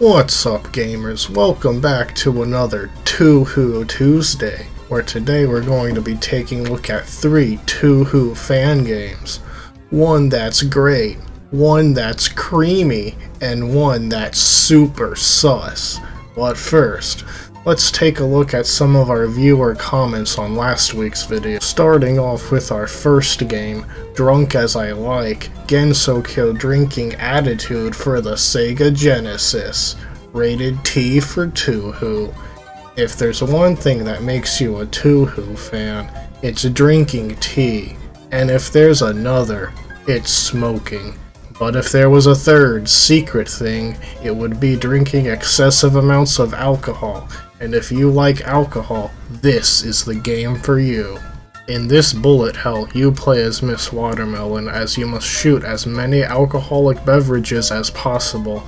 What's up, gamers? Welcome back to another Touhou Tuesday, where today we're going to be taking a look at 3 Touhou fan games. One that's great, one that's creamy, and one that's super sus. But first, let's take a look at some of our viewer comments on last week's video. Starting off with our first game, Drunk As I Like, Gensokyo Drinking Attitude for the Sega Genesis. Rated T for Touhou. If there's one thing that makes you a Touhou fan, it's drinking tea. And if there's another, it's smoking. But if there was a third, secret thing, it would be drinking excessive amounts of alcohol. And if you like alcohol, this is the game for you. In this bullet hell, you play as Miss Watermelon, as you must shoot as many alcoholic beverages as possible.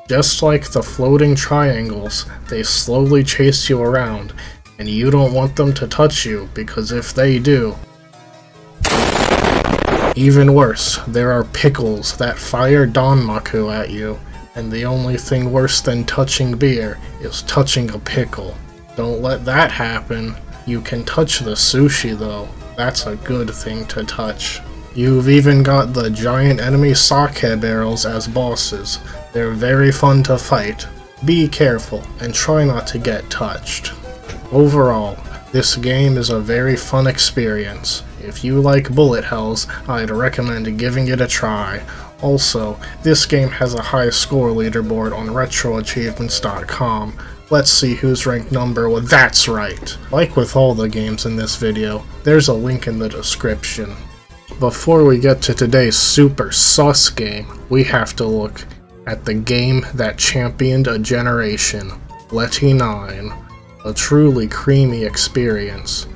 Just like the floating triangles, they slowly chase you around, and you don't want them to touch you, because if they do... Even worse, there are pickles that fire Danmaku at you, and the only thing worse than touching beer is touching a pickle. Don't let that happen. You can touch the sushi though, that's a good thing to touch. You've even got the giant enemy sake barrels as bosses. They're very fun to fight. Be careful and try not to get touched. Overall, this game is a very fun experience. If you like bullet hells, I'd recommend giving it a try. Also, this game has a high score leaderboard on retroachievements.com. Let's see who's ranked number 1. That's right! Like with all the games in this video, there's a link in the description. Before we get to today's super sus game, we have to look at the game that championed a generation, Lety N, a truly creamy experience.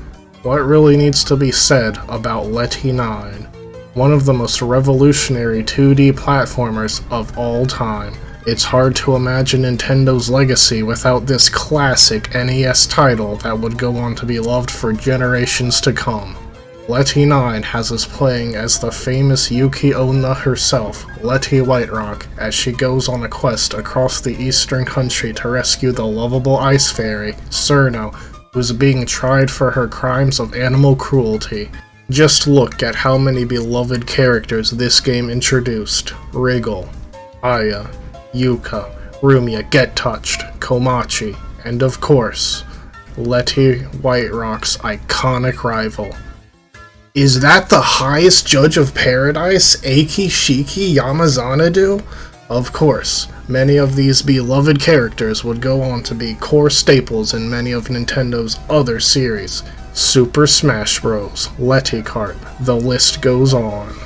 What really needs to be said about Lety N? One of the most revolutionary 2D platformers of all time. It's hard to imagine Nintendo's legacy without this classic NES title that would go on to be loved for generations to come. Lety N has us playing as the famous Yuki Onna herself, Lety Whiterock, as she goes on a quest across the eastern country to rescue the lovable ice fairy, Cirno, who's being tried for her crimes of animal cruelty. Just look at how many beloved characters this game introduced. Wriggle, Aya, Yuka, Rumia Get Touched, Komachi, and of course, Lety Whiterock's iconic rival. Is that the highest judge of paradise, Eiki Shiki Yamazanadu? Of course, many of these beloved characters would go on to be core staples in many of Nintendo's other series. Super Smash Bros., Lety Kart, the list goes on.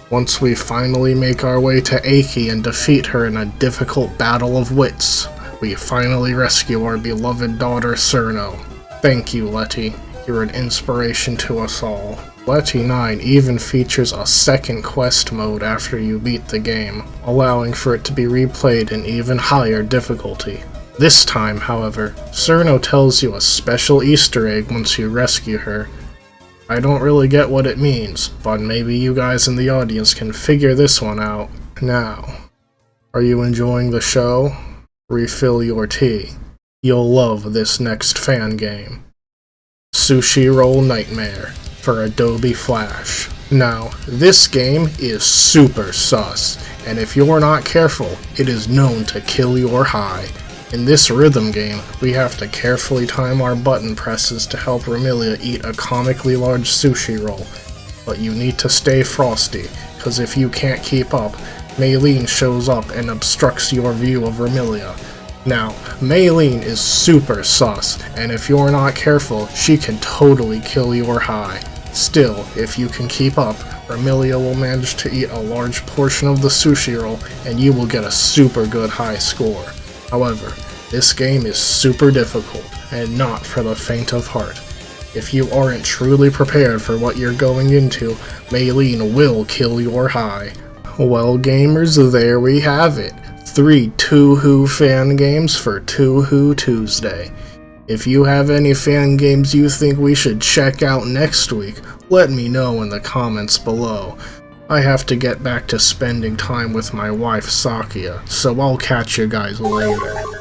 Once we finally make our way to Eiki and defeat her in a difficult battle of wits, we finally rescue our beloved daughter Cirno. Thank you, Lety. You're an inspiration to us all. Lety N even features a second quest mode after you beat the game, allowing for it to be replayed in even higher difficulty. This time, however, Cirno tells you a special Easter egg once you rescue her. I don't really get what it means, but maybe you guys in the audience can figure this one out. Now, are you enjoying the show? Refill your tea. You'll love this next fan game. Sushi Roll Nightmare for Adobe Flash. Now, this game is super sus, and if you're not careful, it is known to kill your high. In this rhythm game, we have to carefully time our button presses to help Remilia eat a comically large sushi roll. But you need to stay frosty, cause if you can't keep up, Maylene shows up and obstructs your view of Remilia. Now, Maylene is super sus, and if you're not careful, she can totally kill your high. Still, if you can keep up, Remilia will manage to eat a large portion of the sushi roll, and you will get a super good high score. However, this game is super difficult, and not for the faint of heart. If you aren't truly prepared for what you're going into, Maylene will kill your high. Well, gamers, there we have it. 3 Touhou fan games for Touhou Tuesday. If you have any fan games you think we should check out next week, let me know in the comments below. I have to get back to spending time with my wife Sakia, so I'll catch you guys later.